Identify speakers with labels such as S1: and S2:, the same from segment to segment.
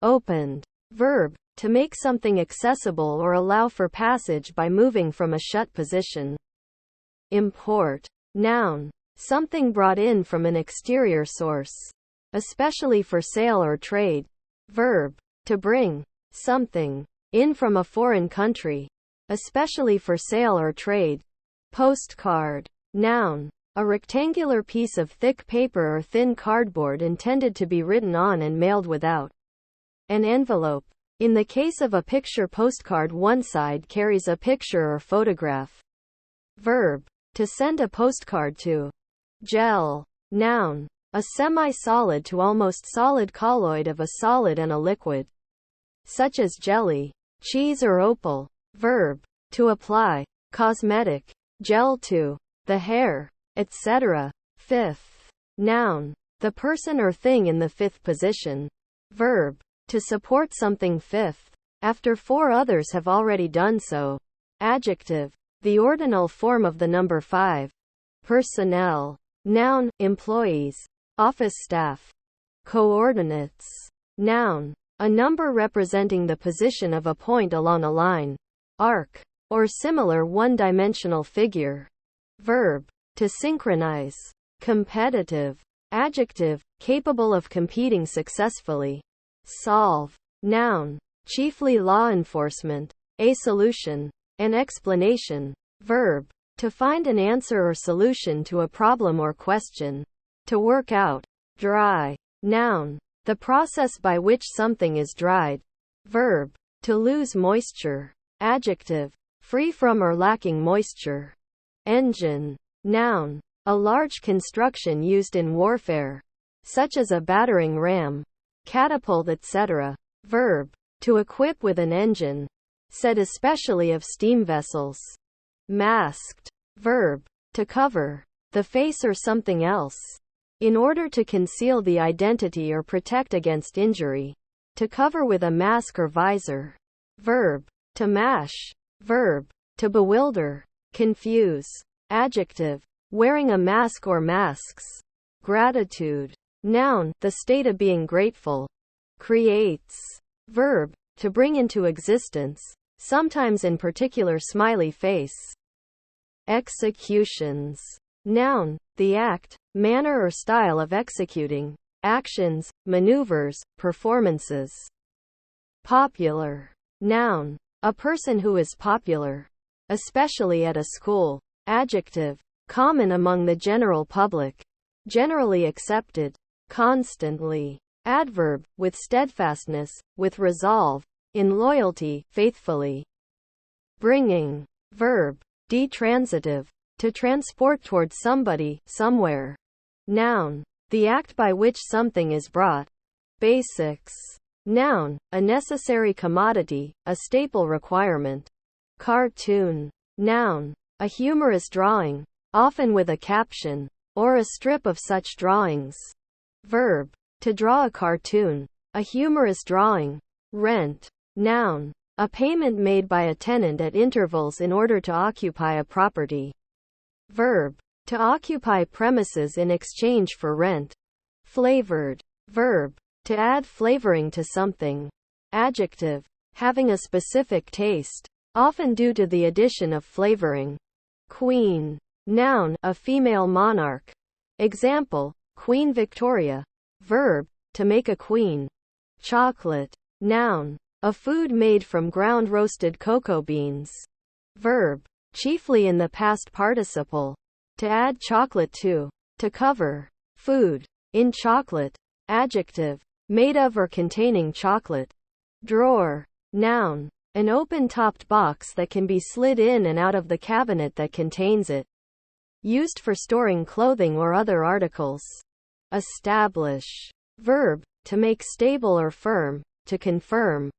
S1: opened. Verb, to make something accessible or allow for passage by moving from a shut position. Import. Noun, something brought in from an exterior source, especially for sale or trade. Verb, to bring something in from a foreign country, especially for sale or trade. Postcard. Noun, a rectangular piece of thick paper or thin cardboard intended to be written on and mailed without an envelope. In the case of a picture postcard, one side carries a picture or photograph. Verb, to send a postcard to. Gel. Noun, a semi-solid to almost solid colloid of a solid and a liquid, such as jelly, cheese or opal. Verb, to apply cosmetic gel to the hair, etc. Fifth. Noun, the person or thing in the fifth position. Verb, to support something fifth, after four others have already done so. Adjective, the ordinal form of the number 5. Personnel. Noun, employees, office staff. Coordinates. Noun, a number representing the position of a point along a line, arc, or similar one-dimensional figure. Verb, to synchronize. Competitive. Adjective, capable of competing successfully. Solve. Noun, chiefly law enforcement. A solution. An explanation. Verb, to find an answer or solution to a problem or question. To work out. Dry. Noun, the process by which something is dried. Verb, to lose moisture. Adjective, free from or lacking moisture. Engine. Noun, a large construction used in warfare, such as a battering ram, catapult, etc. Verb, to equip with an engine. Said especially of steam vessels. Masked. Verb, to cover the face or something else, in order to conceal the identity or protect against injury. To cover with a mask or visor. Verb, to mash. Verb, to bewilder, confuse. Adjective, wearing a mask or masks. Gratitude. Noun, the state of being grateful. Creates. Verb, to bring into existence, sometimes in particular smiley face. Executions. Noun, the act, manner or style of executing, actions, maneuvers, performances. Popular. Noun, a person who is popular, especially at a school. Adjective, common among the general public, generally accepted. Constantly. Adverb, with steadfastness, with resolve, in loyalty, faithfully. Bringing. Verb, detransitive, to transport towards somebody, somewhere. Noun, the act by which something is brought. Basics. Noun, a necessary commodity, a staple requirement. Cartoon. Noun, a humorous drawing, often with a caption, or a strip of such drawings. Verb, to draw a cartoon, a humorous drawing. Rent. Noun, a payment made by a tenant at intervals in order to occupy a property. Verb, to occupy premises in exchange for rent. Flavored. Verb, to add flavoring to something. Adjective, having a specific taste, often due to the addition of flavoring. Queen. Noun, a female monarch. Example, Queen Victoria. Verb, to make a queen. Chocolate. Noun, a food made from ground roasted cocoa beans. Verb, chiefly in the past participle. To add chocolate to. To cover. Food. In chocolate. Adjective, made of or containing chocolate. Drawer. Noun, an open-topped box that can be slid in and out of the cabinet that contains it. Used for storing clothing or other articles. Establish. Verb, to make stable or firm, to confirm.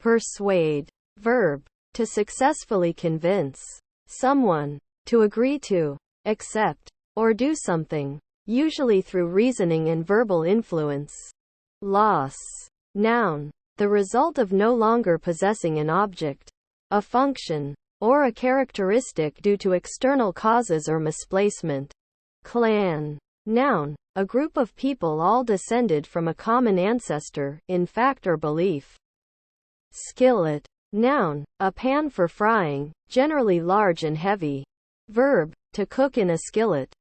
S1: Persuade. Verb, to successfully convince someone, to agree to, accept, or do something, usually through reasoning and verbal influence. Loss. Noun, the result of no longer possessing an object, a function, or a characteristic due to external causes or misplacement. Clan. Noun, a group of people all descended from a common ancestor, in fact or belief. Skillet. Noun, a pan for frying, generally large and heavy. Verb, to cook in a skillet.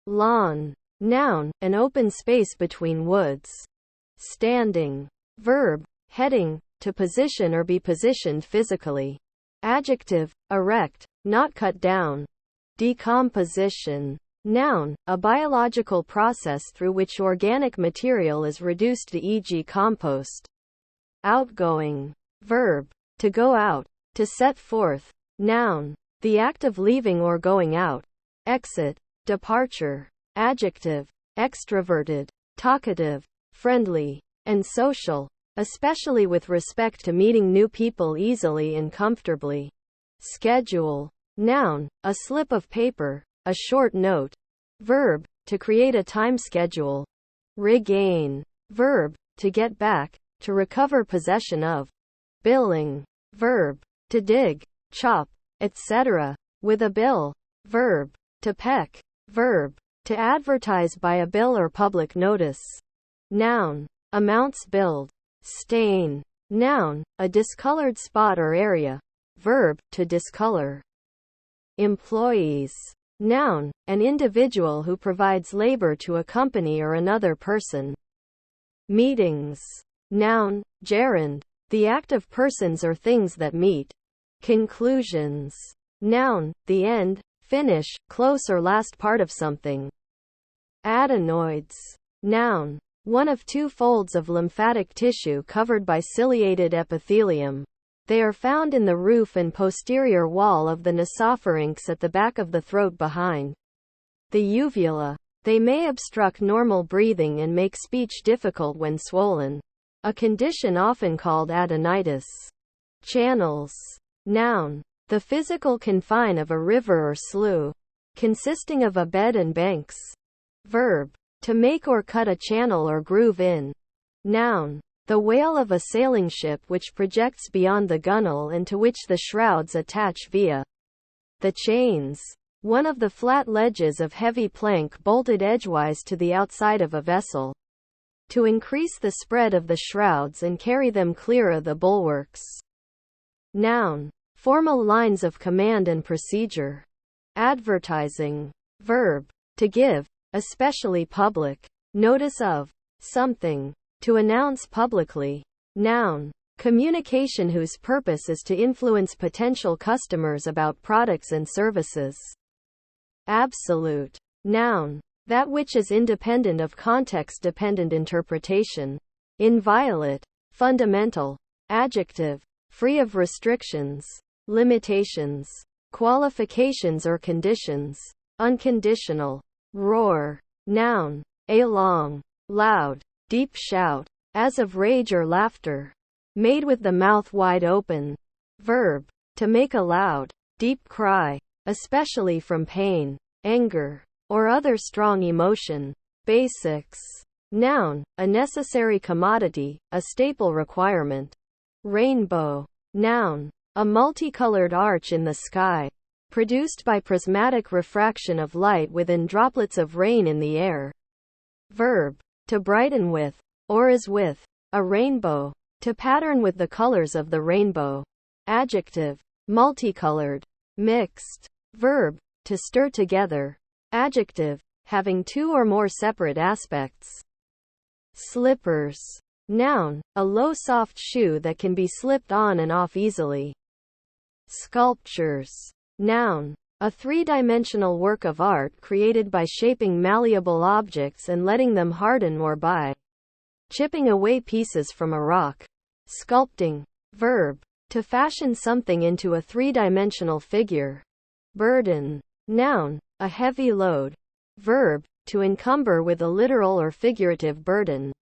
S1: Lawn. Noun, an open space between woods. Standing. Verb, heading, to position or be positioned physically. Adjective, erect, not cut down. Decomposition. Noun, a biological process through which organic material is reduced to e.g. compost. Outgoing. Verb, to go out, to set forth. Noun, the act of leaving or going out. Exit, departure. Adjective, extroverted, talkative, friendly, and social, especially with respect to meeting new people easily and comfortably. Schedule. Noun, a slip of paper, a short note. Verb, to create a time schedule. Regain. Verb, to get back, to recover possession of. Billing. Verb, to dig, chop, etc. with a bill. Verb, to peck. Verb, to advertise by a bill or public notice. Noun, amounts billed. Stain. Noun, a discolored spot or area. Verb, to discolor. Employees. Noun, an individual who provides labor to a company or another person. Meetings. Noun, gerund, the act of persons or things that meet. Conclusions. Noun, the end, finish, close or last part of something. Adenoids. Noun, one of two folds of lymphatic tissue covered by ciliated epithelium. They are found in the roof and posterior wall of the nasopharynx at the back of the throat behind the uvula. They may obstruct normal breathing and make speech difficult when swollen, a condition often called adenitis. Channels. Noun, the physical confine of a river or slough, consisting of a bed and banks. Verb, to make or cut a channel or groove in. Noun, the whale of a sailing ship which projects beyond the gunwale and to which the shrouds attach via the chains. One of the flat ledges of heavy plank bolted edgewise to the outside of a vessel, to increase the spread of the shrouds and carry them clear of the bulwarks. Noun, formal lines of command and procedure. Advertising. Verb, to give, especially public, notice of something, to announce publicly. Noun, communication whose purpose is to influence potential customers about products and services. Absolute. Noun, that which is independent of context-dependent interpretation. Inviolate. Fundamental. Adjective, free of restrictions, limitations, qualifications or conditions. Unconditional. Roar. Noun, a long, loud, deep shout, as of rage or laughter, made with the mouth wide open. Verb, to make a loud, deep cry, especially from pain, anger, or other strong emotion. Basics. Noun, a necessary commodity, a staple requirement. Rainbow. Noun, a multicolored arch in the sky, produced by prismatic refraction of light within droplets of rain in the air. Verb, to brighten with, or as with, a rainbow, to pattern with the colors of the rainbow. Adjective, multicolored, mixed. Verb, to stir together. Adjective, having two or more separate aspects. Slippers. Noun, a low soft shoe that can be slipped on and off easily. Sculptures. Noun, a three-dimensional work of art created by shaping malleable objects and letting them harden or by chipping away pieces from a rock. Sculpting. Verb, to fashion something into a three-dimensional figure. Burden. Noun, a heavy load. Verb, to encumber with a literal or figurative burden.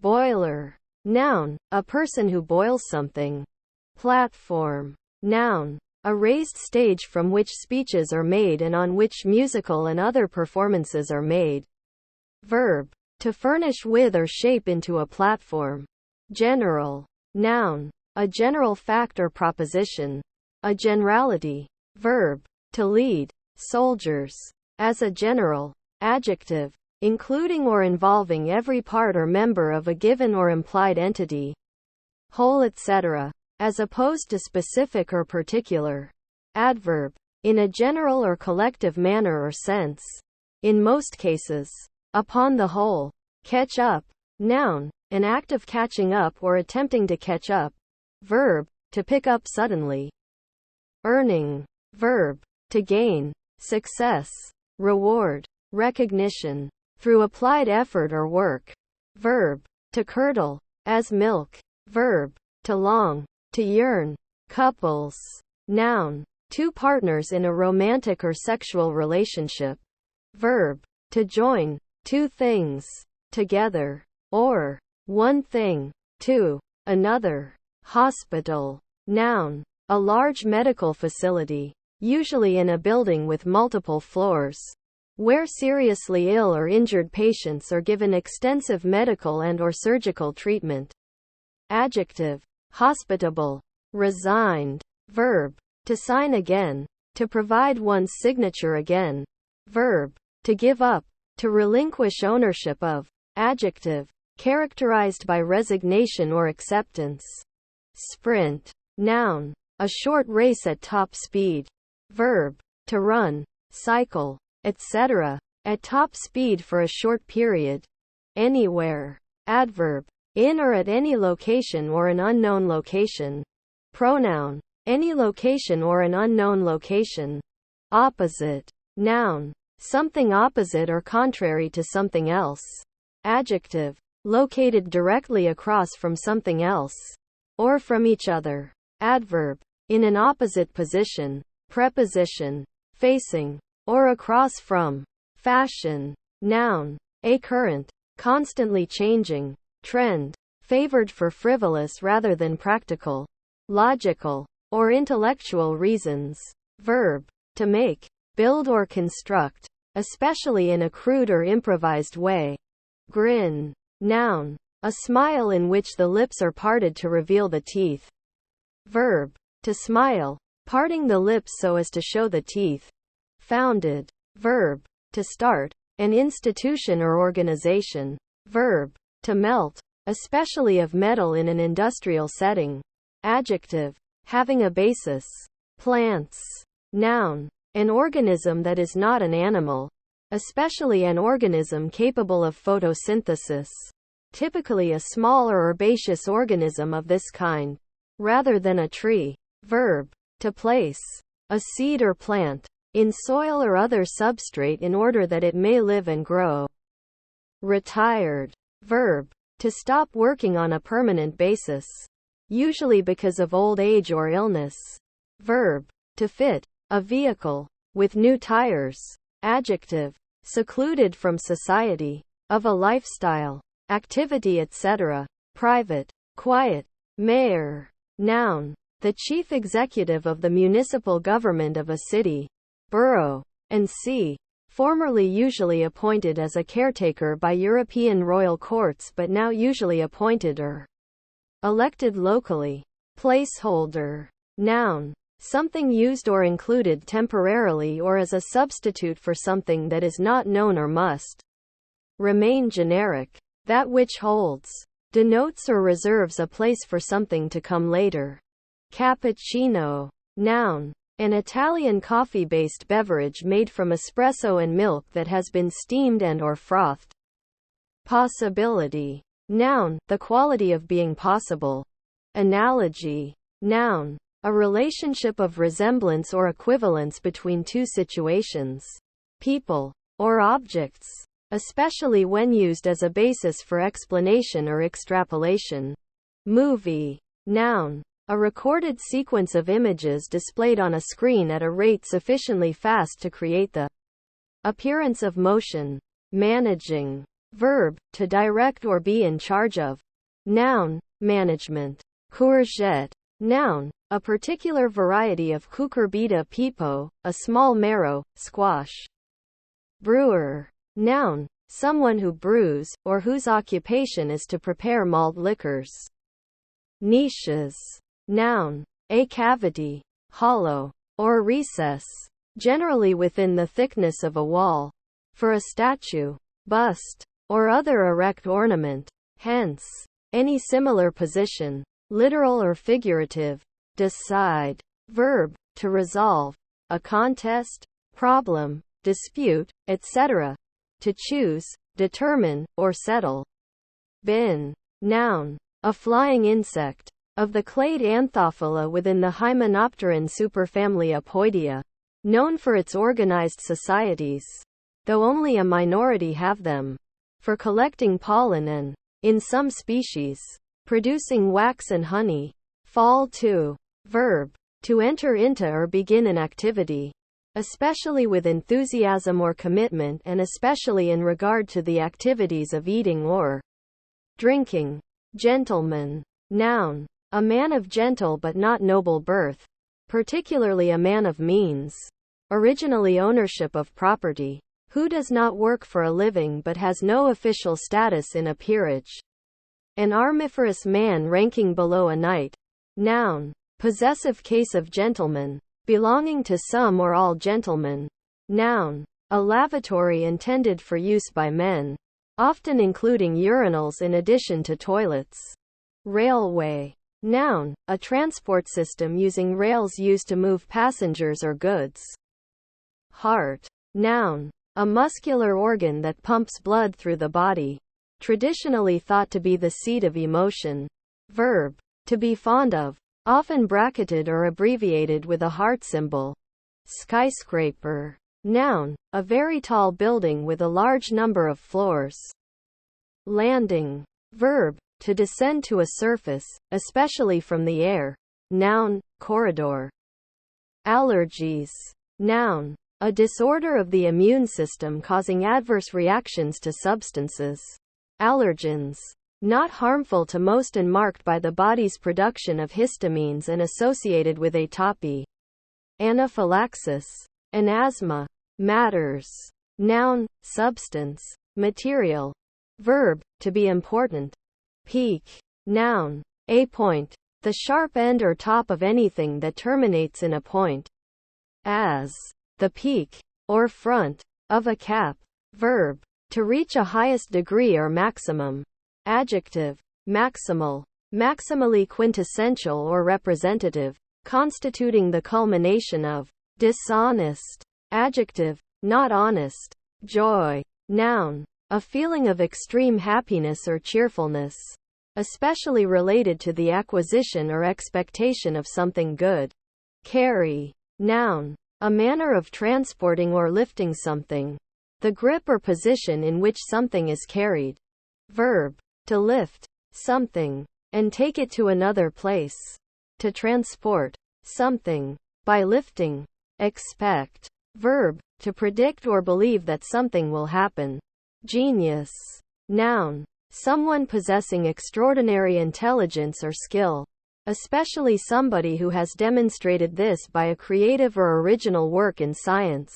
S1: Boiler. Noun, a person who boils something. Platform. Noun, a raised stage from which speeches are made and on which musical and other performances are made. Verb, to furnish with or shape into a platform. General. Noun, a general fact or proposition. A generality. Verb, to lead. Soldiers. As a general. Adjective, including or involving every part or member of a given or implied entity, whole, etc., as opposed to specific or particular. Adverb, in a general or collective manner or sense. In most cases. Upon the whole. Catch up. Noun, an act of catching up or attempting to catch up. Verb, to pick up suddenly. Earning. Verb, to gain success, reward, recognition, through applied effort or work. Verb, to curdle, as milk. Verb, to long, to yearn. Couples. Noun, two partners in a romantic or sexual relationship. Verb, to join, two things, together, or one thing, to another. Hospital. Noun, a large medical facility, usually in a building with multiple floors, where seriously ill or injured patients are given extensive medical and/or surgical treatment. Adjective, hospitable, resigned. Verb, to sign again, to provide one's signature again. Verb, to give up, to relinquish ownership of. Adjective, characterized by resignation or acceptance. Sprint. Noun, a short race at top speed. Verb, to run, cycle, etc., at top speed for a short period. Anywhere. Adverb, in or at any location or an unknown location. Pronoun, any location or an unknown location. Opposite. Noun, something opposite or contrary to something else. Adjective, located directly across from something else, or from each other. Adverb, in an opposite position. Preposition, facing, or across from. Fashion. Noun, a current, constantly changing, trend, favored for frivolous rather than practical, logical, or intellectual reasons. Verb, to make, build or construct, especially in a crude or improvised way. Grin. Noun, a smile in which the lips are parted to reveal the teeth. Verb, to smile, parting the lips so as to show the teeth. Founded. Verb, to start, an institution or organization. Verb, to melt, especially of metal in an industrial setting. Adjective, having a basis. Plants. Noun, an organism that is not an animal, especially an organism capable of photosynthesis. Typically a small or herbaceous organism of this kind, rather than a tree. Verb, to place, a seed or plant, in soil or other substrate in order that it may live and grow. Retired. Verb, to stop working on a permanent basis, usually because of old age or illness. Verb, to fit, a vehicle, with new tires. Adjective, secluded from society, of a lifestyle, activity, etc., private, quiet. Mayor. Noun, the chief executive of the municipal government of a city, borough, and see. Formerly usually appointed as a caretaker by European royal courts but now usually appointed or elected locally. Placeholder. Noun, something used or included temporarily or as a substitute for something that is not known or must remain generic. That which holds, denotes or reserves a place for something to come later. Cappuccino. Noun, an Italian coffee-based beverage made from espresso and milk that has been steamed and/or frothed. Possibility. Noun, the quality of being possible. Analogy. Noun, a relationship of resemblance or equivalence between two situations, people, or objects, especially when used as a basis for explanation or extrapolation. Movie. Noun, a recorded sequence of images displayed on a screen at a rate sufficiently fast to create the appearance of motion. Managing. Verb, to direct or be in charge of. Noun, management. Courgette. Noun, a particular variety of cucurbita pepo, a small marrow, squash. Brewer. Noun, someone who brews, or whose occupation is to prepare malt liquors. Niches. Noun, a cavity, hollow, or recess, generally within the thickness of a wall. For a statue. bust, or other erect ornament. Hence, any similar position, literal or figurative. Decide. Verb, to resolve. A contest, problem, dispute, etc. To choose, determine, or settle. Bin. Noun. A flying insect. Of the clade Anthophila within the Hymenopteran superfamily Apoidea. Known for its organized societies, though only a minority have them, for collecting pollen and, in some species, producing wax and honey. Fall to. Verb, to enter into or begin an activity, especially with enthusiasm or commitment, and especially in regard to the activities of eating or drinking. Gentleman. Noun. A man of gentle but not noble birth, particularly a man of means, originally ownership of property, who does not work for a living but has no official status in a peerage. An armiferous man ranking below a knight. Noun. Possessive case of gentleman, belonging to some or all gentlemen. Noun. A lavatory intended for use by men, often including urinals in addition to toilets. Railway. Noun. A transport system using rails used to move passengers or goods. Heart. Noun. A muscular organ that pumps blood through the body, traditionally thought to be the seat of emotion. Verb, to be fond of, often bracketed or abbreviated with a heart symbol. Skyscraper. Noun, a very tall building with a large number of floors. Landing. Verb, to descend to a surface, especially from the air. Noun, corridor. Allergies. Noun, a disorder of the immune system causing adverse reactions to substances. Allergens. Not harmful to most and marked by the body's production of histamines and associated with atopy. Anaphylaxis. An asthma. Matters. Noun, substance, material. Verb, to be important. Peak. Noun, a point, the sharp end or top of anything that terminates in a point. As, the peak, or front, of a cap. Verb, to reach a highest degree or maximum. Adjective, maximal, maximally quintessential or representative, constituting the culmination of. Dishonest. Adjective, not honest. Joy. Noun, a feeling of extreme happiness or cheerfulness, especially related to the acquisition or expectation of something good. Carry. Noun, a manner of transporting or lifting something, the grip or position in which something is carried. Verb, to lift something and take it to another place. To transport something by lifting. Expect. Verb, to predict or believe that something will happen. Genius. Noun, someone possessing extraordinary intelligence or skill, especially somebody who has demonstrated this by a creative or original work in science,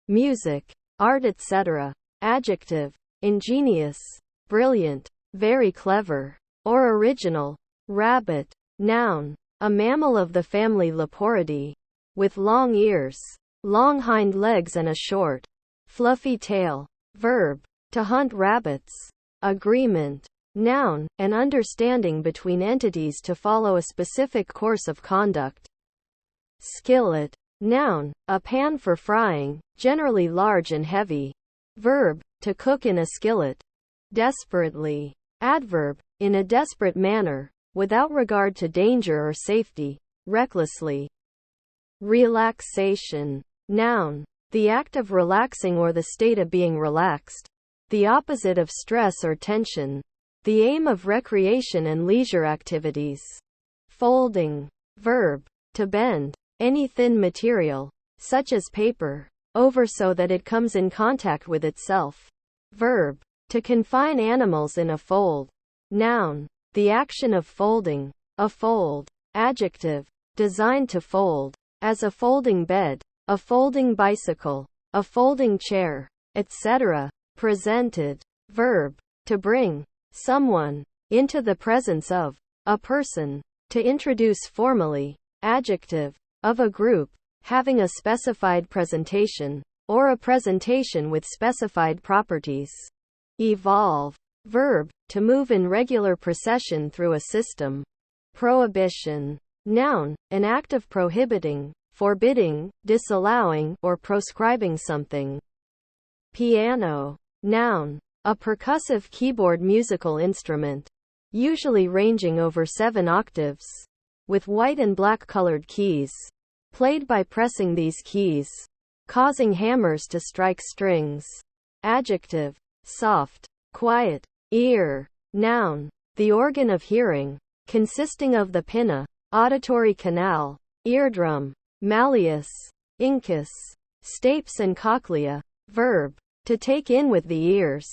S1: music, art, etc. Adjective, ingenious, brilliant, very clever, or original. Rabbit. Noun, a mammal of the family Leporidae, with long ears, long hind legs and a short, fluffy tail. Verb, to hunt rabbits. Agreement. Noun, an understanding between entities to follow a specific course of conduct. Skillet. Noun, a pan for frying, generally large and heavy. Verb, to cook in a skillet. Desperately. Adverb, in a desperate manner, without regard to danger or safety, recklessly. Relaxation. Noun, the act of relaxing or the state of being relaxed. The opposite of stress or tension. The aim of recreation and leisure activities. Folding. Verb, to bend any thin material, such as paper, over so that it comes in contact with itself. Verb, to confine animals in a fold. Noun, the action of folding. A fold. Adjective, designed to fold, as a folding bed, a folding bicycle, a folding chair, etc. Presented. Verb, to bring someone into the presence of a person. To introduce formally. Adjective, of a group having a specified presentation. or a presentation with specified properties. Evolve. Verb, to move in regular procession through a system. Prohibition. Noun, an act of prohibiting, forbidding, disallowing, or proscribing something. Piano. Noun, a percussive keyboard musical instrument, usually ranging over 7 octaves, with white and black colored keys, played by pressing these keys, causing hammers to strike strings. Adjective. Soft, quiet. Ear. Noun, the organ of hearing, consisting of the pinna, auditory canal, eardrum, malleus, incus, stapes and cochlea. Verb, to take in with the ears.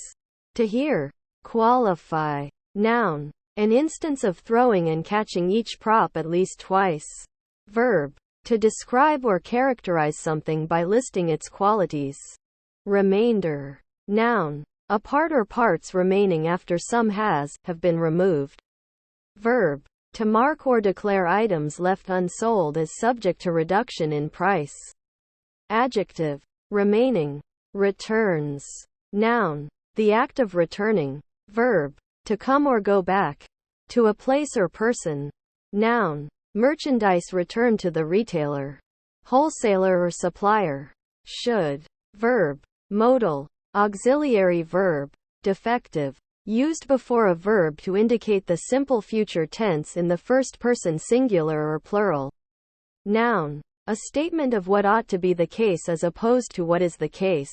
S1: To hear. Qualify. Noun, an instance of throwing and catching each prop at least twice. Verb, to describe or characterize something by listing its qualities. Remainder. Noun, a part or parts remaining after some have been removed. Verb, to mark or declare items left unsold as subject to reduction in price. Adjective. Remaining. Returns. Noun, the act of returning. Verb, to come or go back. To a place or person. Noun, merchandise returned to the retailer, wholesaler or supplier. Should. Verb, modal. Auxiliary verb, defective, used before a verb to indicate the simple future tense in the first person singular or plural. Noun, a statement of what ought to be the case as opposed to what is the case.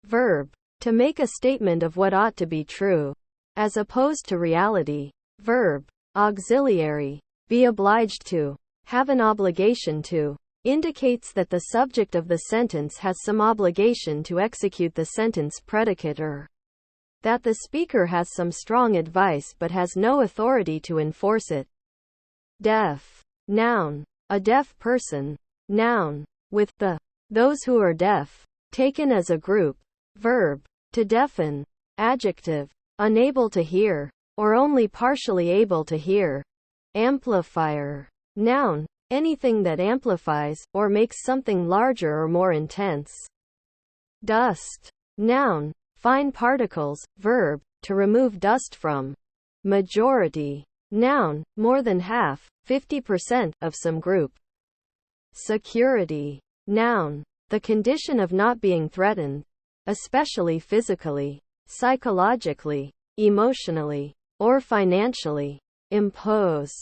S1: Verb, to make a statement of what ought to be true, as opposed to reality. Verb, auxiliary, be obliged to, have an obligation to, indicates that the subject of the sentence has some obligation to execute the sentence predicate or that the speaker has some strong advice but has no authority to enforce it. Deaf. Noun, a deaf person. Noun, with the those who are deaf taken as a group. Verb, to deafen. Adjective, unable to hear, or only partially able to hear. Amplifier. Noun, anything that amplifies, or makes something larger or more intense. Dust. Noun, fine particles. Verb, to remove dust from. Majority. Noun, more than half, 50%, of some group. Security. Noun, the condition of not being threatened, especially physically, psychologically, emotionally, or financially. Impose.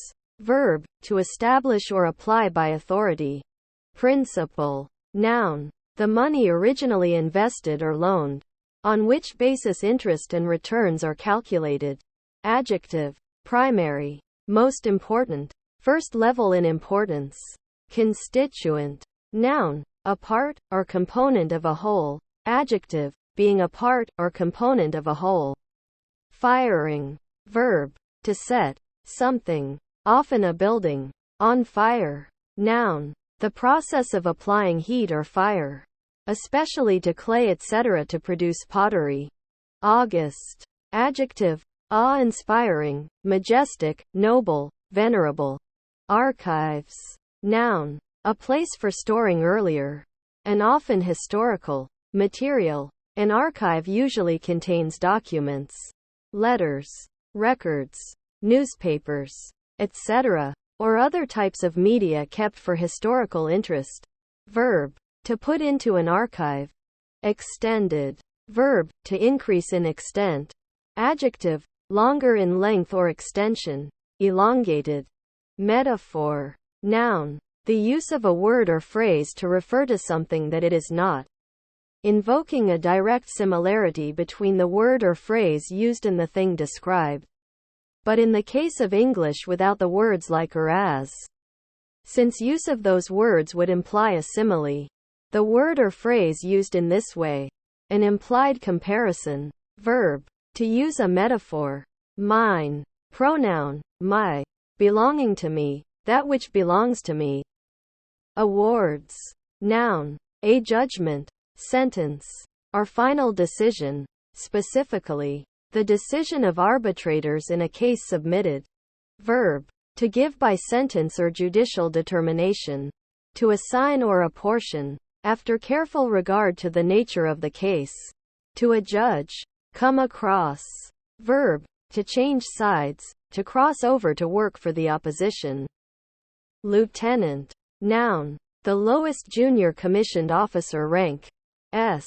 S1: Verb, to establish or apply by authority. Principal. Noun, the money originally invested or loaned, on which basis interest and returns are calculated. Adjective. Primary, most important, first level in importance. Constituent. Noun, a part, or component of a whole. Adjective, being a part, or component of a whole. Firing. Verb, to set something, often a building, on fire. Noun, the process of applying heat or fire, especially to clay etc. to produce pottery. August. Adjective, awe-inspiring, majestic, noble, venerable. Archives. Noun, a place for storing earlier, and often historical, material. An archive usually contains documents, letters, records, newspapers, etc., or other types of media kept for historical interest. Verb, to put into an archive. Extended. Verb, to increase in extent. Adjective, longer in length or extension, elongated. Metaphor. Noun, the use of a word or phrase to refer to something that it is not, invoking a direct similarity between the word or phrase used and the thing described, but in the case of English without the words like or as, since use of those words would imply a simile. The word or phrase used in this way, an implied comparison. Verb, to use a metaphor. Mine. Pronoun, my. Belonging to me, that which belongs to me. Awards. Noun, a judgment, sentence, or final decision, specifically, the decision of arbitrators in a case submitted. Verb, to give by sentence or judicial determination. To assign or apportion. after careful regard to the nature of the case. To adjudge. Come across. Verb, to change sides, to cross over to work for the opposition. Lieutenant. Noun, the lowest junior commissioned officer rank. S.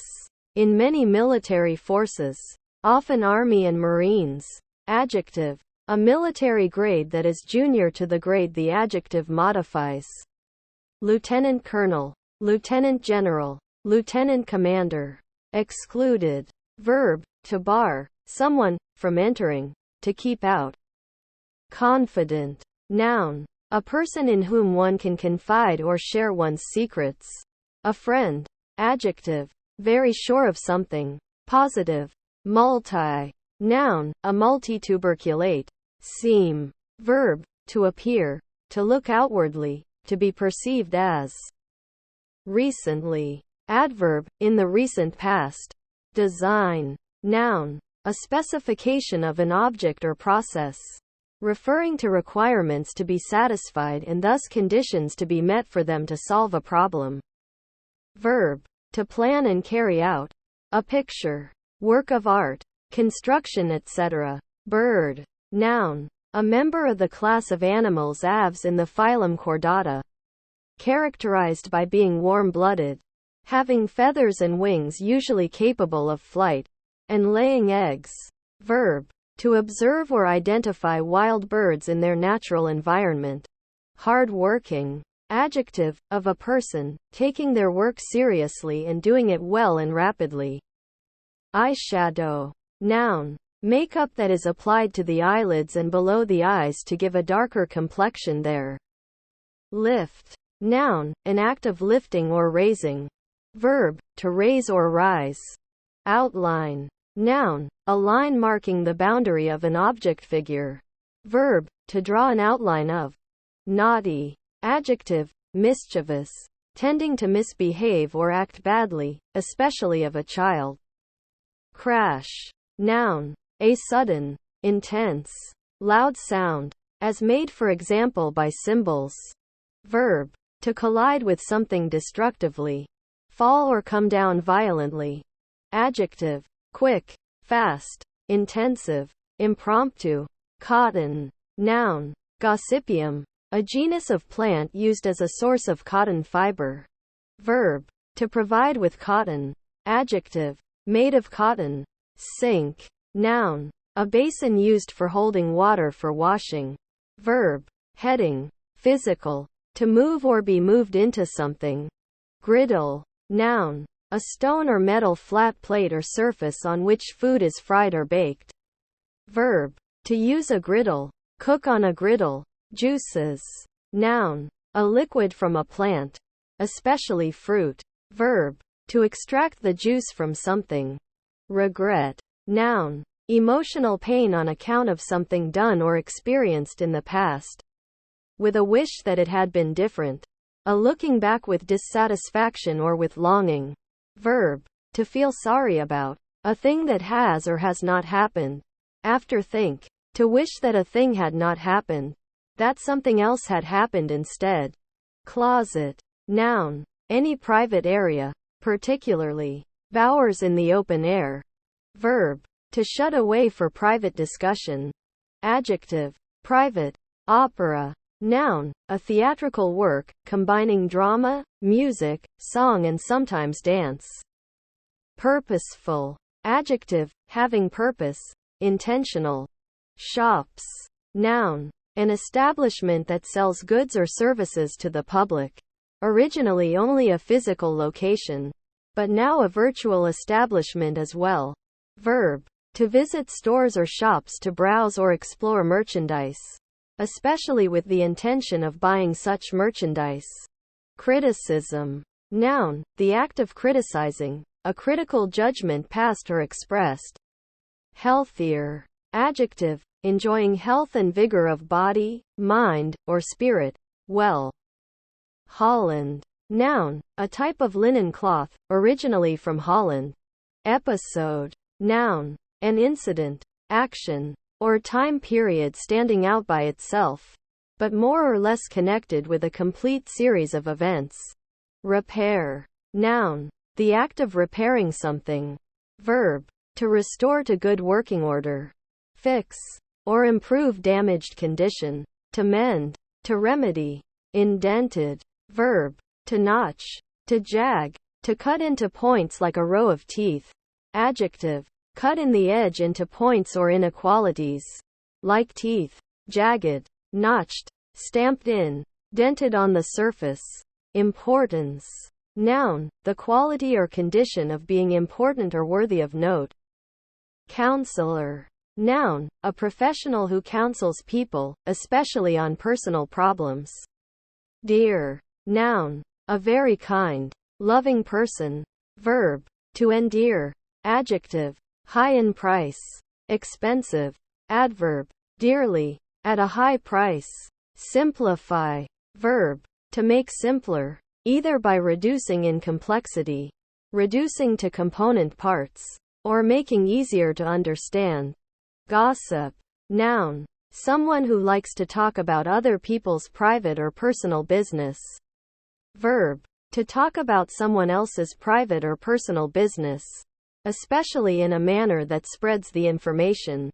S1: In many military forces, often Army and Marines. Adjective, a military grade that is junior to the grade the adjective modifies. Lieutenant colonel, lieutenant general, lieutenant commander. Excluded. Verb, to bar someone from entering, to keep out. Confident. Noun, a person in whom one can confide or share one's secrets. A friend. Adjective, very sure of something. Positive. Multi. Noun, a multituberculate. Seem. Verb, to appear, to look outwardly, to be perceived as. Recently. Adverb, in the recent past. Design. Noun, a specification of an object or process, referring to requirements to be satisfied and thus conditions to be met for them to solve a problem. Verb, to plan and carry out. A picture, work of art, construction, etc. Bird. Noun, a member of the class of animals aves in the phylum Chordata, characterized by being warm-blooded, having feathers and wings usually capable of flight, and laying eggs. Verb, to observe or identify wild birds in their natural environment. Hard-working. Adjective, of a person, taking their work seriously and doing it well and rapidly. Eyeshadow. Noun, makeup that is applied to the eyelids and below the eyes to give a darker complexion there. Lift. Noun, an act of lifting or raising. Verb, to raise or rise. Outline. Noun, a line marking the boundary of an object figure. Verb, to draw an outline of. Naughty. Adjective, mischievous, tending to misbehave or act badly, especially of a child. Crash. Noun, a sudden, intense, loud sound, as made for example by cymbals. Verb, to collide with something destructively, fall or come down violently. Adjective, quick, fast, intensive, impromptu. Cotton. Noun, gossypium, a genus of plant used as a source of cotton fiber. Verb, to provide with cotton. Adjective, made of cotton. Sink. Noun, a basin used for holding water for washing. Verb, heading, physical, to move or be moved into something. Griddle. Noun, a stone or metal flat plate or surface on which food is fried or baked. Verb, to use a griddle, cook on a griddle. Juices. Noun, a liquid from a plant, especially fruit. Verb, to extract the juice from something. Regret. Noun, emotional pain on account of something done or experienced in the past, with a wish that it had been different. A looking back with dissatisfaction or with longing. Verb, to feel sorry about. A thing that has or has not happened. After think. To wish that a thing had not happened, that something else had happened instead. Closet. Noun, any private area, particularly bowers in the open air. Verb, to shut away for private discussion. Adjective, private. Opera. Noun, a theatrical work, combining drama, music, song and sometimes dance. Purposeful. Adjective, having purpose, intentional. Shops. Noun, an establishment that sells goods or services to the public. Originally only a physical location, but now a virtual establishment as well. Verb, to visit stores or shops to browse or explore merchandise, especially with the intention of buying such merchandise. Criticism. Noun, the act of criticizing, a critical judgment passed or expressed. Healthier. Adjective, enjoying health and vigor of body, mind, or spirit, well. Holland. Noun, a type of linen cloth, originally from Holland. Episode. Noun, an incident, action, or time period standing out by itself, but more or less connected with a complete series of events. Repair. Noun. The act of repairing something. Verb. To restore to good working order. Fix. Or improve damaged condition. To mend. To remedy. Indented. Verb. To notch. To jag. To cut into points like a row of teeth. Adjective. Cut in the edge into points or inequalities. Like teeth. Jagged. Notched. Stamped in. Dented on the surface. Importance. Noun. The quality or condition of being important or worthy of note. Counselor. Noun. A professional who counsels people, especially on personal problems. Dear. Noun. A very kind, loving person. Verb. To endear. Adjective. High in price. Expensive. Adverb. Dearly. At a high price. Simplify. Verb. To make simpler, either by reducing in complexity, reducing to component parts, or making easier to understand. Gossip. Noun. Someone who likes to talk about other people's private or personal business. Verb. To talk about someone else's private or personal business, especially in a manner that spreads the information.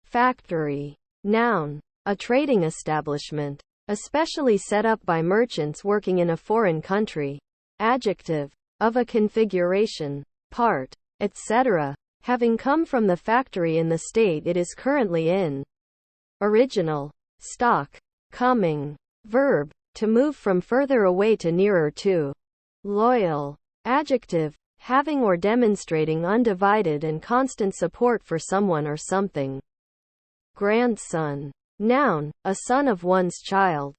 S1: Factory. Noun. A trading establishment, especially set up by merchants working in a foreign country. Adjective. Of a configuration, part, etc., having come from the factory in the state it is currently in. Original. Stock. Coming. Verb. To move from further away to nearer to. Loyal. Adjective. Having or demonstrating undivided and constant support for someone or something. Grandson. Noun. A son of one's child.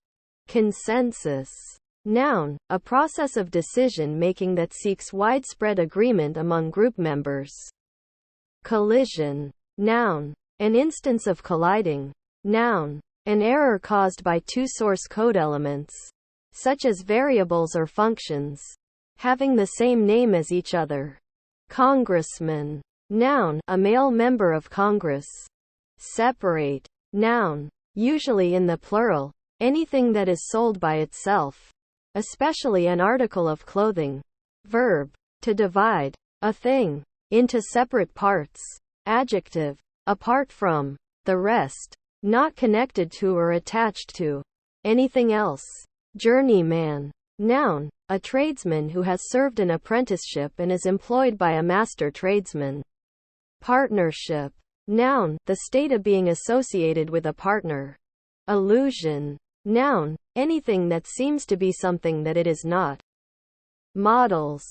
S1: Consensus. Noun. A process of decision-making that seeks widespread agreement among group members. Collision. Noun. An instance of colliding. Noun. An error caused by two source code elements, such as variables or functions, having the same name as each other. Congressman. Noun. A male member of Congress. Separate. Noun. Usually in the plural. Anything that is sold by itself, especially an article of clothing. Verb. To divide a thing into separate parts. Adjective. Apart from the rest, not connected to or attached to anything else. Journeyman. Noun. A tradesman who has served an apprenticeship and is employed by a master tradesman. Partnership. Noun. The state of being associated with a partner. Illusion. Noun. Anything that seems to be something that it is not. Models.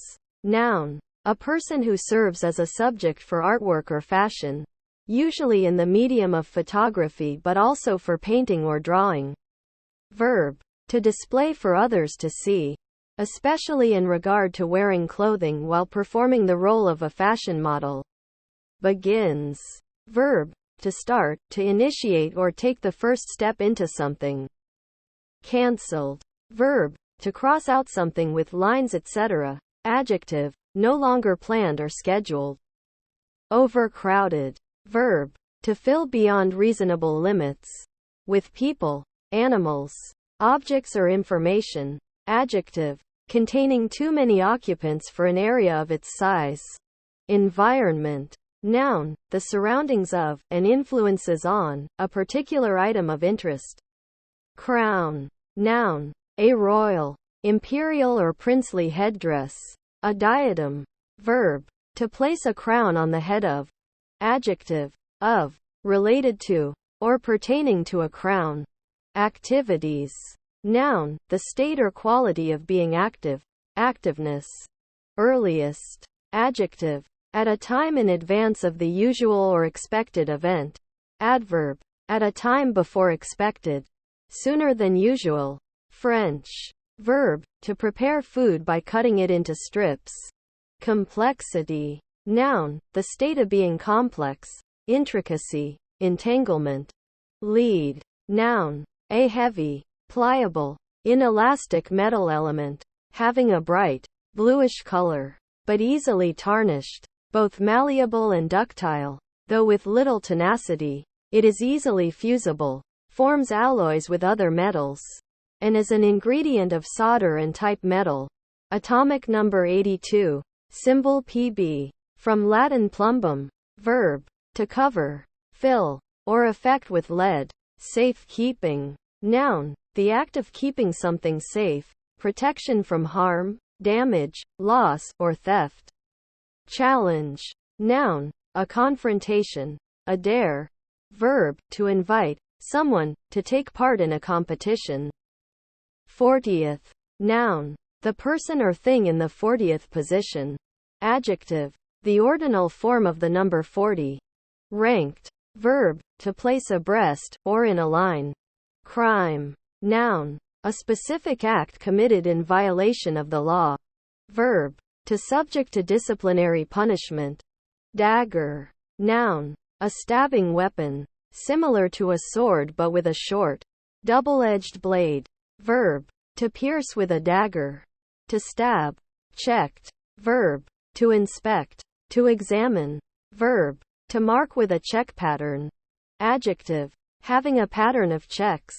S1: Noun. A person who serves as a subject for artwork or fashion, usually in the medium of photography but also for painting or drawing. Verb. To display for others to see, especially in regard to wearing clothing while performing the role of a fashion model. Begins. Verb. To start, to initiate or take the first step into something. Cancelled. Verb. To cross out something with lines etc. Adjective. No longer planned or scheduled. Overcrowded. Verb. To fill beyond reasonable limits. With people, animals, objects or information. Adjective. Containing too many occupants for an area of its size. Environment. Noun. The surroundings of, and influences on, a particular item of interest. Crown. Noun. A royal, imperial or princely headdress. A diadem. Verb. To place a crown on the head of. Adjective. Of, related to, or pertaining to a crown. Activities. Noun. The state or quality of being active. Activeness. Earliest. Adjective. At a time in advance of the usual or expected event. Adverb. At a time before expected. Sooner than usual. French. Verb. To prepare food by cutting it into strips. Complexity. Noun. The state of being complex. Intricacy. Entanglement. Lead. Noun. A heavy, pliable, inelastic metal element, having a bright, bluish color, but easily tarnished. Both malleable and ductile, though with little tenacity. It is easily fusible, forms alloys with other metals, and is an ingredient of solder and type metal. Atomic number 82. Symbol PB. From Latin plumbum. Verb. To cover, fill, or affect with lead. Safe keeping. Noun. The act of keeping something safe. Protection from harm, damage, loss, or theft. Challenge. Noun. A confrontation. A dare. Verb. To invite someone to take part in a competition. 40th. Noun. The person or thing in the 40th position. Adjective. The ordinal form of the number 40. Ranked. Verb. To place abreast, or in a line. Crime. Noun. A specific act committed in violation of the law. Verb. To subject to disciplinary punishment. Dagger. Noun. A stabbing weapon. Similar to a sword but with a short, double-edged blade. Verb. To pierce with a dagger. To stab. Checked. Verb. To inspect. To examine. Verb. To mark with a check pattern. Adjective. Having a pattern of checks.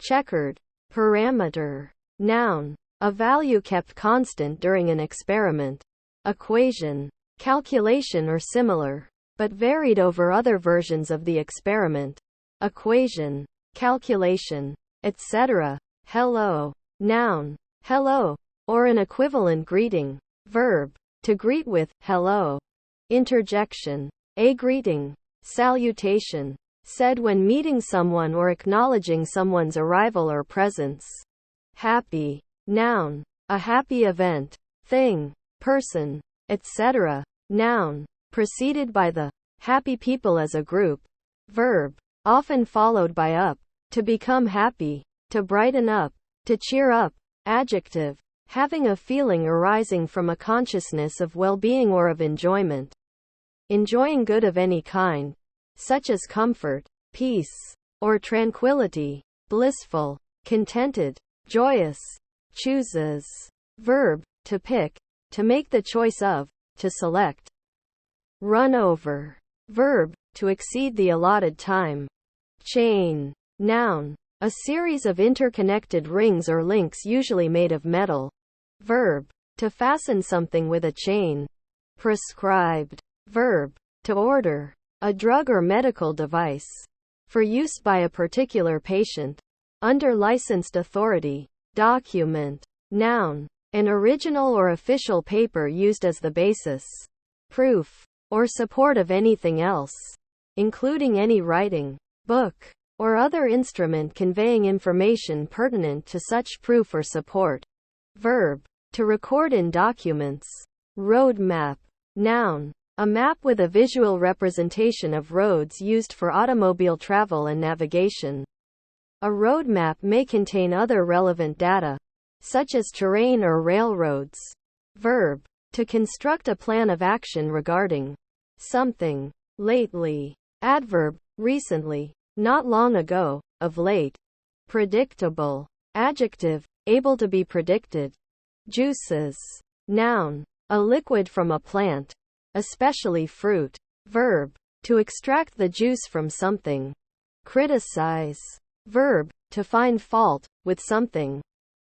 S1: Checkered. Parameter. Noun. A value kept constant during an experiment. Equation. Calculation or similar, but varied over other versions of the experiment. Equation. Calculation. Etc. Hello. Noun. Hello. Or an equivalent greeting. Verb. To greet with, hello. Interjection. A greeting. Salutation. Said when meeting someone or acknowledging someone's arrival or presence. Happy. Noun. A happy event. Thing. Person. Etc. Noun. Preceded by the happy people as a group. Verb. Often followed by up. To become happy. To brighten up. To cheer up. Adjective. Having a feeling arising from a consciousness of well-being or of enjoyment. Enjoying good of any kind, such as comfort, peace, or tranquility. Blissful. Contented. Joyous. Chooses. Verb. To pick. To make the choice of. To select. Run over. Verb. To exceed the allotted time. Chain. Noun. A series of interconnected rings or links usually made of metal. Verb. To fasten something with a chain. Prescribed. Verb. To order. A drug or medical device. For use by a particular patient. Under licensed authority. Document. Noun. An original or official paper used as the basis, proof, or support of anything else, including any writing, book, or other instrument conveying information pertinent to such proof or support. Verb. To record in documents. Road map. Noun. A map with a visual representation of roads used for automobile travel and navigation. A road map may contain other relevant data, such as terrain or railroads. Verb. To construct a plan of action regarding something. Lately. Adverb. Recently. Not long ago. Of late. Predictable. Adjective. Able to be predicted. Juices. Noun. A liquid from a plant, especially fruit. Verb. To extract the juice from something. Criticize. Verb. To find fault with something.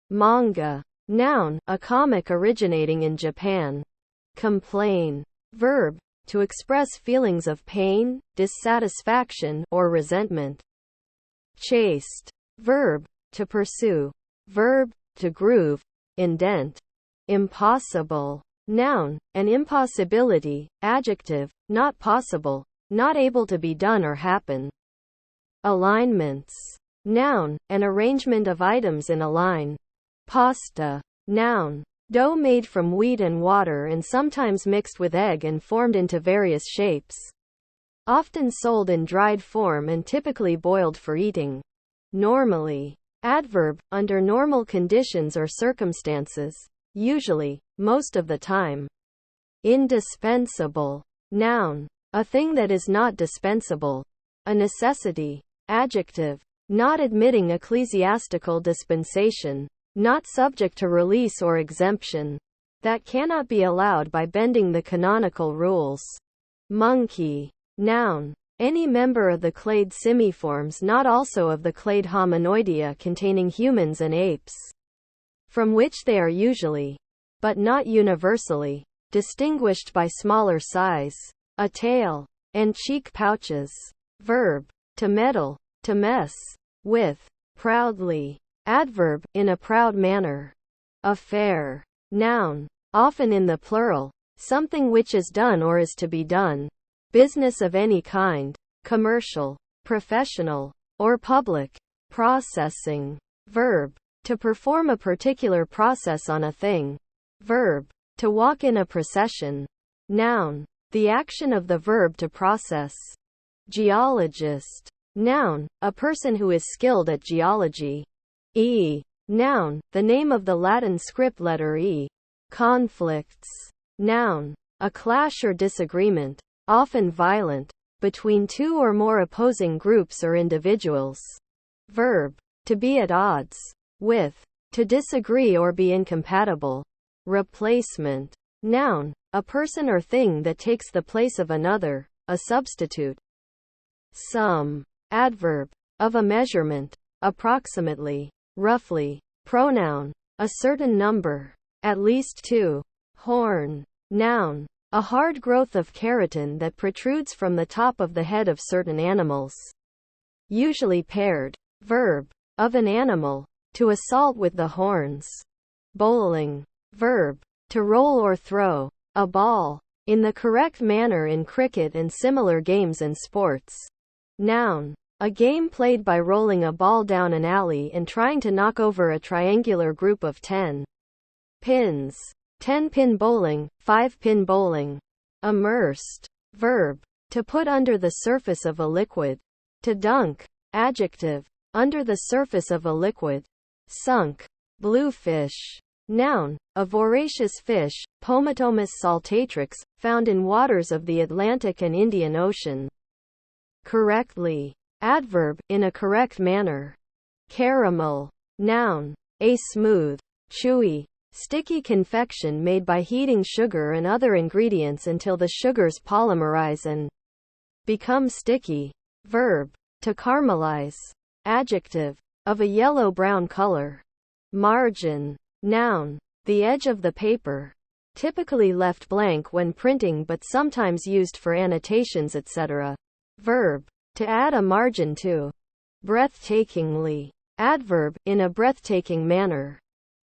S1: Manga. Noun. A comic originating in Japan. Complain. Verb. To express feelings of pain, dissatisfaction, or resentment. Chaste. Verb. To pursue. Verb. To groove, indent. Impossible. Noun. An impossibility. Adjective. Not possible, not able to be done or happen. Alignments. Noun. An arrangement of items in a line. Pasta. Noun. Dough made from wheat and water and sometimes mixed with egg and formed into various shapes. Often sold in dried form and typically boiled for eating. Normally. Adverb. Under normal conditions or circumstances. Usually. Most of the time. Indispensable. Noun. A thing that is not dispensable. A necessity. Adjective. Not admitting ecclesiastical dispensation. Not subject to release or exemption. That cannot be allowed by bending the canonical rules. Monkey. Noun. Any member of the clade simiforms not also of the clade Hominoidea containing humans and apes. From which they are usually but not universally, distinguished by smaller size, a tail, and cheek pouches. Verb, to meddle, to mess with, proudly. Adverb, in a proud manner. Affair. Noun, often in the plural, something which is done or is to be done. Business of any kind, commercial, professional, or public. Processing. Verb, to perform a particular process on a thing. Verb, to walk in a procession. Noun, the action of the verb to process. Geologist. Noun, a person who is skilled at geology. Noun, the name of the Latin script letter E. Conflicts. Noun, a clash or disagreement, often violent, between two or more opposing groups or individuals. Verb, to be at odds with, to disagree or be incompatible. Replacement. Noun, a person or thing that takes the place of another, a substitute. Sum. Adverb, of a measurement, approximately, roughly. Pronoun, a certain number, at least two. Horn. Noun, a hard growth of keratin that protrudes from the top of the head of certain animals. Usually paired. Verb, of an animal, to assault with the horns. Bowling. Verb, to roll or throw a ball in the correct manner in cricket and similar games and sports. Noun, a game played by rolling a ball down an alley and trying to knock over a triangular group of 10 pins. 10-pin bowling, 5-pin bowling. Immersed. Verb, to put under the surface of a liquid. To dunk. Adjective, under the surface of a liquid. Sunk. Bluefish. Noun, a voracious fish, Pomatomus saltatrix, found in waters of the Atlantic and Indian Ocean. Correctly. Adverb, in a correct manner. Caramel. Noun, a smooth, chewy, sticky confection made by heating sugar and other ingredients until the sugars polymerize and become sticky. Verb, to caramelize. Adjective, of a yellow-brown color. Margin. Noun, the edge of the paper. Typically left blank when printing but sometimes used for annotations etc. Verb, to add a margin to. Breathtakingly. Adverb, in a breathtaking manner.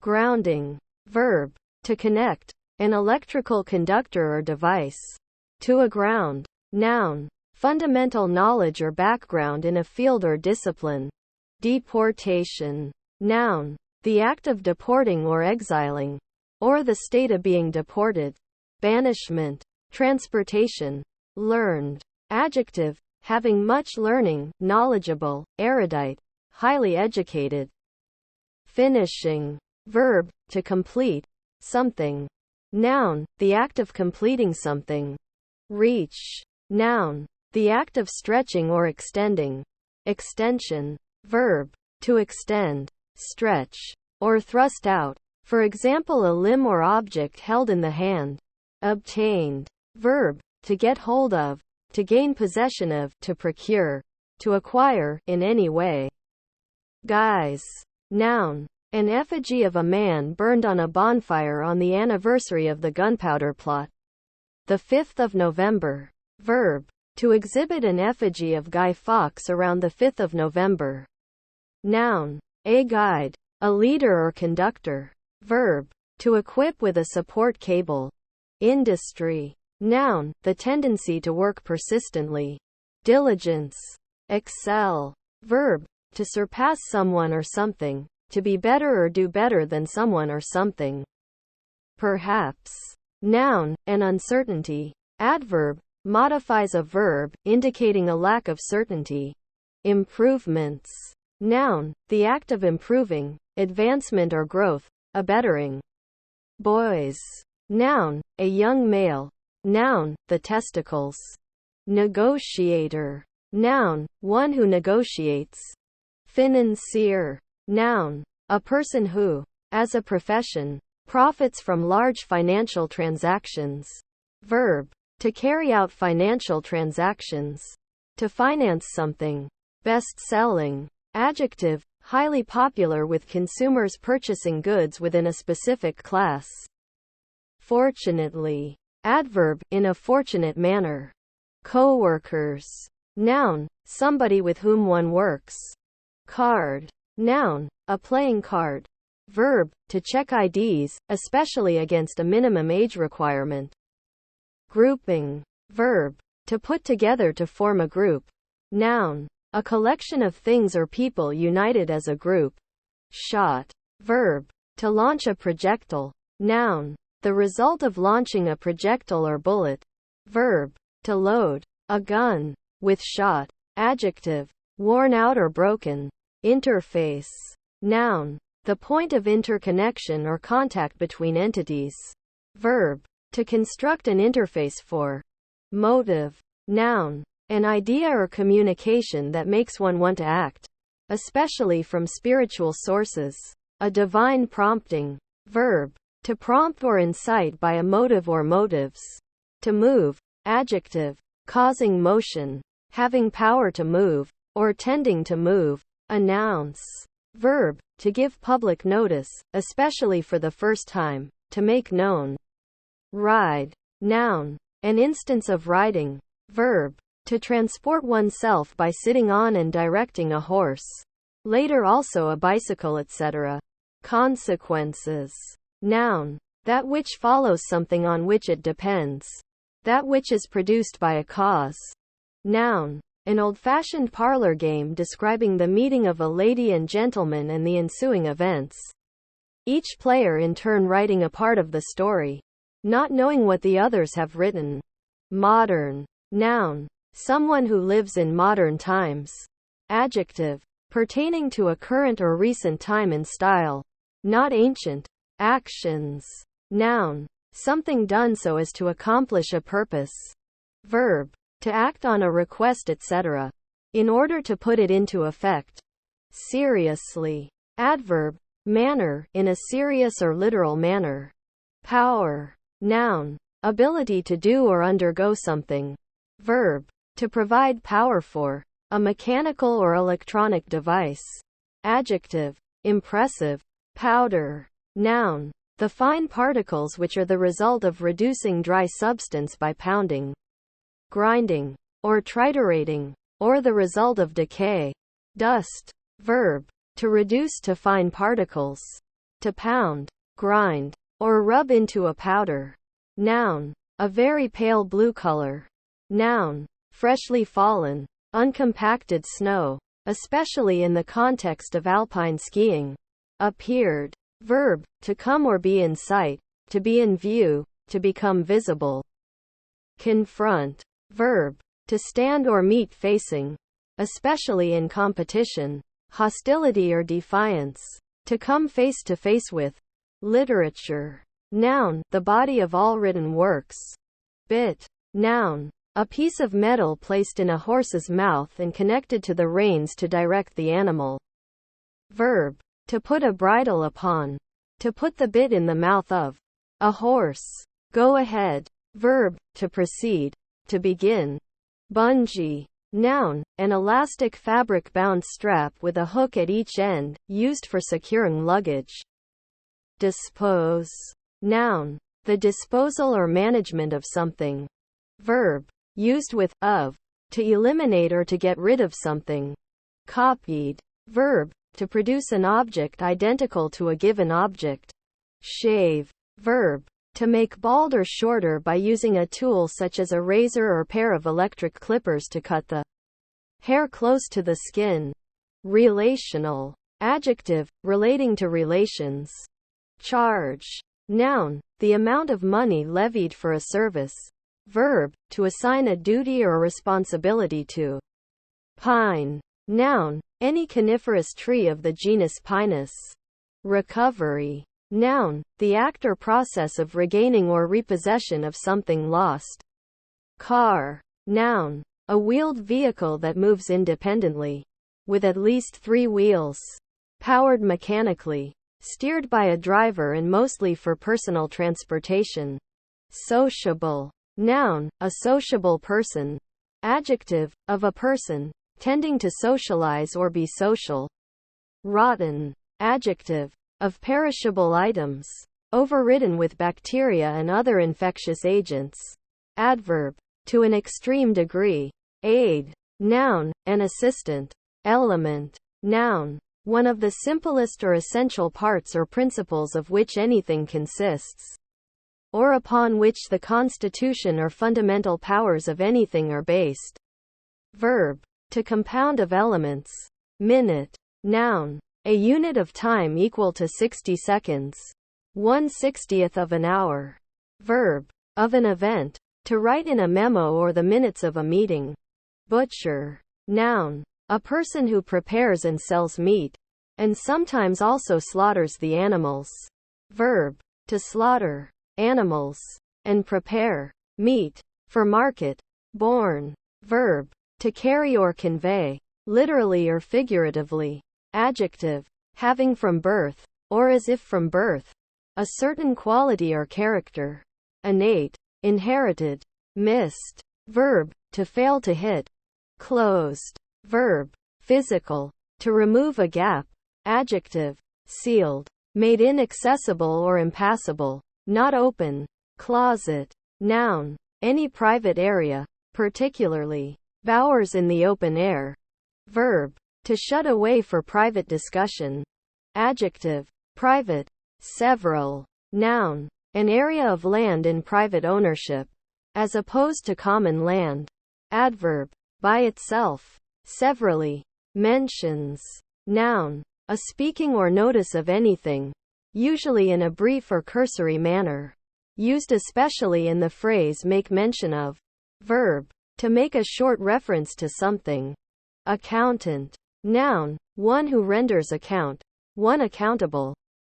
S1: Grounding. Verb, to connect, an electrical conductor or device to a ground. Noun, fundamental knowledge or background in a field or discipline. Deportation. Noun, the act of deporting or exiling, or the state of being deported. Banishment. Transportation. Learned. Adjective, having much learning, knowledgeable, erudite, highly educated. Finishing. Verb, to complete something. Noun, the act of completing something. Reach. Noun, the act of stretching or extending. Extension. Verb, to extend, stretch, or thrust out. For example, a limb or object held in the hand. Obtained. Verb, to get hold of, to gain possession of, to procure, to acquire, in any way. Guise. Noun, an effigy of a man burned on a bonfire on the anniversary of the gunpowder plot. The 5th of November. Verb, to exhibit an effigy of Guy Fawkes around the 5th of November. Noun, a guide, a leader or conductor. Verb, to equip with a support cable. Industry. Noun, the tendency to work persistently. Diligence. Excel. Verb, to surpass someone or something, to be better or do better than someone or something. Perhaps. Noun, an uncertainty. Adverb, modifies a verb, indicating a lack of certainty. Improvements. Noun, the act of improving, advancement or growth, a bettering. Boys. Noun, a young male. Noun, the testicles. Negotiator. Noun, one who negotiates. Financier. Noun, a person who, as a profession, profits from large financial transactions. Verb, to carry out financial transactions. To finance something. Best-selling. Adjective, highly popular with consumers purchasing goods within a specific class. Fortunately. Adverb, in a fortunate manner. Coworkers. Noun, somebody with whom one works. Card. Noun, a playing card. Verb, to check IDs, especially against a minimum age requirement. Grouping. Verb, to put together to form a group. Noun, a collection of things or people united as a group. Shot. Verb, to launch a projectile. Noun, the result of launching a projectile or bullet. Verb, to load a gun with shot. Adjective, worn out or broken. Interface. Noun, the point of interconnection or contact between entities. Verb, to construct an interface for. Motive. Noun, an idea or communication that makes one want to act, especially from spiritual sources. A divine prompting. Verb, to prompt or incite by a motive or motives. To move. Adjective, causing motion, having power to move, or tending to move. Announce. Verb, to give public notice, especially for the first time, to make known. Ride. Noun, an instance of riding. Verb, to transport oneself by sitting on and directing a horse. Later also a bicycle, etc. Consequences. Noun, that which follows something on which it depends. That which is produced by a cause. Noun, an old-fashioned parlor game describing the meeting of a lady and gentleman and the ensuing events. Each player in turn writing a part of the story, not knowing what the others have written. Modern. Noun, someone who lives in modern times. Adjective, pertaining to a current or recent time and style, not ancient. Actions. Noun, something done so as to accomplish a purpose. Verb, to act on a request, etc., in order to put it into effect. Seriously. Adverb, manner, in a serious or literal manner. Power. Noun, ability to do or undergo something. Verb, to provide power for a mechanical or electronic device. Adjective, impressive. Powder. Noun, the fine particles which are the result of reducing dry substance by pounding, grinding, or triturating, or the result of decay. Dust. Verb, to reduce to fine particles. To pound, grind, or rub into a powder. Noun, a very pale blue color. Noun, freshly fallen, uncompacted snow, especially in the context of alpine skiing. Appeared. Verb, to come or be in sight, to be in view, to become visible. Confront. Verb, to stand or meet facing, especially in competition, hostility or defiance. To come face to face with. Literature. Noun, the body of all written works. Bit. Noun, a piece of metal placed in a horse's mouth and connected to the reins to direct the animal. Verb, to put a bridle upon. To put the bit in the mouth of a horse. Go ahead. Verb, to proceed. To begin. Bungee. Noun, an elastic fabric-bound strap with a hook at each end, used for securing luggage. Dispose. Noun, the disposal or management of something. Verb, used with of, to eliminate or to get rid of something. Copied. Verb, to produce an object identical to a given object. Shave. Verb, to make bald or shorter by using a tool such as a razor or pair of electric clippers to cut the hair close to the skin. Relational. Adjective, relating to relations. Charge. Noun, the amount of money levied for a service. Verb, to assign a duty or responsibility to. Pine. Noun, any coniferous tree of the genus Pinus. Recovery. Noun, the act or process of regaining or repossession of something lost. Car. Noun, a wheeled vehicle that moves independently, with at least 3 wheels. Powered mechanically. Steered by a driver and mostly for personal transportation. Sociable. Noun, a sociable person. Adjective, of a person, tending to socialize or be social. Rotten. Adjective, of perishable items. overridden with bacteria and other infectious agents. Adverb, to an extreme degree. Aid, noun, an assistant. Element, noun, one of the simplest or essential parts or principles of which anything consists, or upon which the constitution or fundamental powers of anything are based. Verb, to compound of elements. Minute, noun, a unit of time equal to 60 seconds. 1/60th of an hour. Verb, of an event, to write in a memo or the minutes of a meeting. Butcher, noun, a person who prepares and sells meat, and sometimes also slaughters the animals. Verb, to slaughter animals, and prepare meat for market. Born, verb, to carry or convey, literally or figuratively. Adjective, having from birth, or as if from birth, a certain quality or character. Innate, inherited. Missed, verb, to fail to hit. Closed, verb, physical, to remove a gap. Adjective, sealed, made inaccessible or impassable, not open. Closet, noun, any private area, particularly bowers in the open air. Verb, to shut away for private discussion. Adjective, private. Several, noun, an area of land in private ownership, as opposed to common land. Adverb, by itself. Severally, mentions, noun, a speaking or notice of anything, usually in a brief or cursory manner, used especially in the phrase make mention of. Verb, to make a short reference to something. Accountant, noun, one who renders account, one accountable.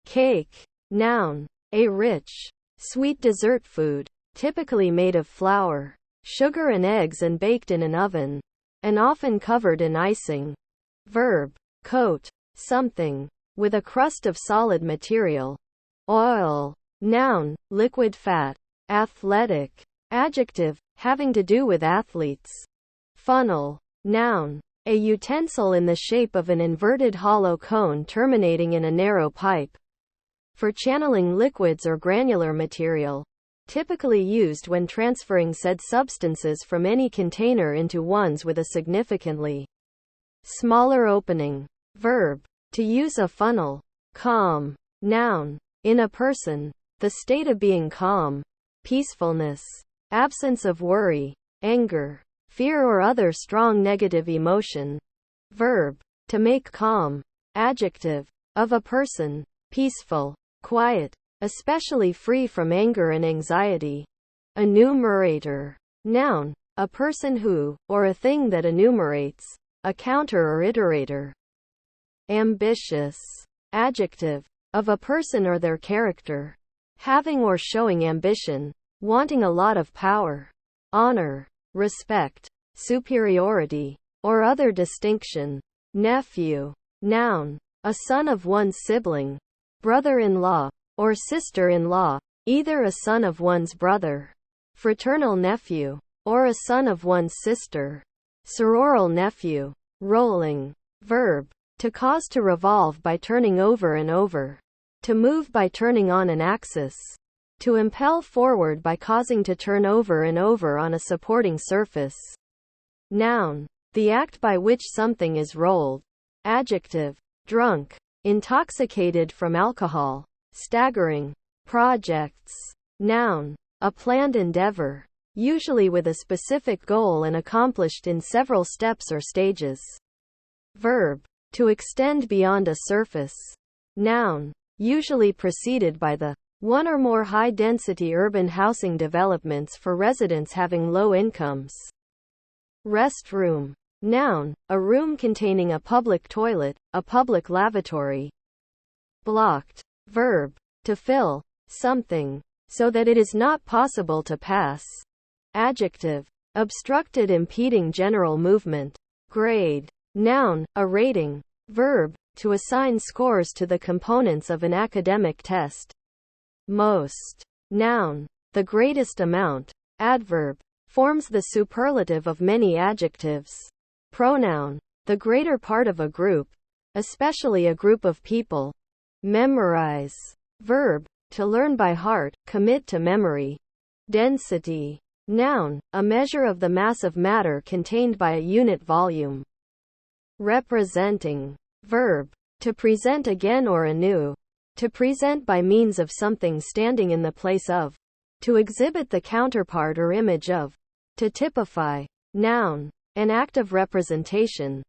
S1: Cake, noun, a rich, sweet dessert food, typically made of flour, sugar and eggs and baked in an oven, and often covered in icing. Verb, coat, something, with a crust of solid material. Oil, noun, liquid fat. Athletic, adjective, having to do with athletes. Funnel, noun, a utensil in the shape of an inverted hollow cone terminating in a narrow pipe, for channeling liquids or granular material, typically used when transferring said substances from any container into ones with a significantly smaller opening. Verb, to use a funnel. Calm, noun, in a person, the state of being calm. Peacefulness, absence of worry, anger, fear or other strong negative emotion. Verb, to make calm. Adjective, of a person, peaceful, quiet, especially free from anger and anxiety. Enumerator, noun, a person who, or a thing that enumerates, a counter or iterator. Ambitious, adjective, of a person or their character, having or showing ambition, wanting a lot of power, honor, respect, superiority, or other distinction. Nephew, noun, a son of one's sibling, brother-in-law, or sister-in-law, either a son of one's brother, fraternal nephew, or a son of one's sister. Sororal nephew. Rolling, verb, to cause to revolve by turning over and over, to move by turning on an axis, to impel forward by causing to turn over and over on a supporting surface. Noun, the act by which something is rolled. Adjective, drunk, intoxicated from alcohol, staggering. Projects, noun, a planned endeavor, usually with a specific goal and accomplished in several steps or stages. Verb, to extend beyond a surface. Noun, usually preceded by the one or more high-density urban housing developments for residents having low incomes. Restroom, noun, a room containing a public toilet, a public lavatory. Blocked, verb, to fill something so that it is not possible to pass. Adjective, obstructed, impeding general movement. Grade, noun, a rating. Verb, to assign scores to the components of an academic test. Most, noun, the greatest amount. Adverb, forms the superlative of many adjectives. Pronoun, the greater part of a group, especially a group of people. Memorize, verb, to learn by heart, commit to memory. Density. Noun, a measure of the mass of matter contained by a unit volume. Representing. Verb, to present again or anew. To present by means of something standing in the place of. To exhibit the counterpart or image of. To typify. Noun, an act of representation,